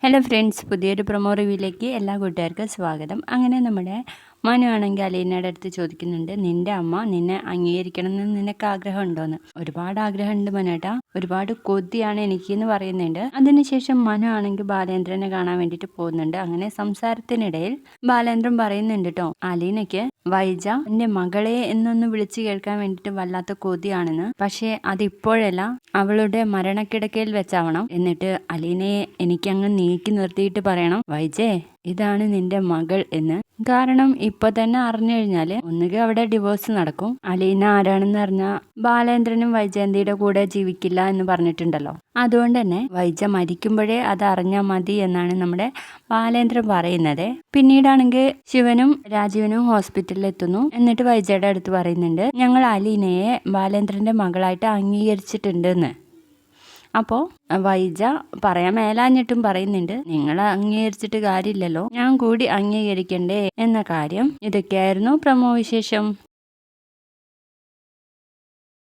Hello friends, പുതിയൊരു promo റിവ്യൂയിലേക്ക് എല്ലാ കൂട്ടുകാർക്കും സ്വാഗതം. അങ്ങനെ നമ്മുടെ മനു ആണെങ്കിൽ അലീനയുടെ അടുത്ത് ചോദിക്കുന്നുണ്ട്, നിന്റെ അമ്മ നിന്നെ അംഗീകരിക്കണം എന്ന് നിനക്ക് ആഗ്രഹം ഉണ്ടോന്ന്. ഒരുപാട് ആഗ്രഹമുണ്ട് മനേട്ടാ, ഒരുപാട് കൊതിയാണ് എനിക്ക് എന്ന് പറയുന്നുണ്ട്. അതിനുശേഷം മനു ആണെങ്കിൽ ബാലേന്ദ്രനെ കാണാൻ വേണ്ടിയിട്ട് പോകുന്നുണ്ട്. അങ്ങനെ സംസാരത്തിനിടയിൽ ബാലേന്ദ്രൻ പറയുന്നുണ്ട് കേട്ടോ, അലീനയ്ക്ക് വൈജ എന്റെ മകളെ എന്നൊന്ന് വിളിച്ചു കേൾക്കാൻ വേണ്ടിയിട്ട് വല്ലാത്ത കൊതിയാണെന്ന്. പക്ഷേ അതിപ്പോഴല്ല, അവളുടെ മരണക്കിടക്കയിൽ വെച്ചാവണം. എന്നിട്ട് അലീനയെ എനിക്കങ്ങ് നീക്കി നിർത്തിയിട്ട് പറയണം, വൈജേ ഇതാണ് നിന്റെ മകൾ എന്ന്. കാരണം ഇപ്പൊ തന്നെ അറിഞ്ഞു കഴിഞ്ഞാല് ഒന്നുകിൽ അവിടെ ഡിവോഴ്സ് നടക്കും. അലീന ആരാണെന്ന് അറിഞ്ഞാൽ ബാലേന്ദ്രനും വൈജയന്തിയുടെ കൂടെ ജീവിക്കില്ല എന്ന് പറഞ്ഞിട്ടുണ്ടല്ലോ. അതുകൊണ്ട് തന്നെ വൈജ മരിക്കുമ്പോഴേ അത് അറിഞ്ഞാൽ മതി എന്നാണ് നമ്മുടെ ബാലേന്ദ്രൻ പറയുന്നത്. പിന്നീടാണെങ്കിൽ ശിവനും രാജീവനും ഹോസ്പിറ്റലിൽ എത്തുന്നു. എന്നിട്ട് വൈജയുടെ അടുത്ത് പറയുന്നുണ്ട്, ഞങ്ങൾ അലീനയെ ബാലേന്ദ്രന്റെ മകളായിട്ട് അംഗീകരിച്ചിട്ടുണ്ട് എന്ന്. അപ്പോൾ വൈജ പറയാൻ മേലാഞ്ഞിട്ടും പറയുന്നുണ്ട്, നിങ്ങൾ അംഗീകരിച്ചിട്ട് കാര്യമില്ലല്ലോ, ഞാൻ കൂടി അംഗീകരിക്കണ്ടേ എന്ന കാര്യം. ഇതൊക്കെയായിരുന്നു പ്രമോ വിശേഷം.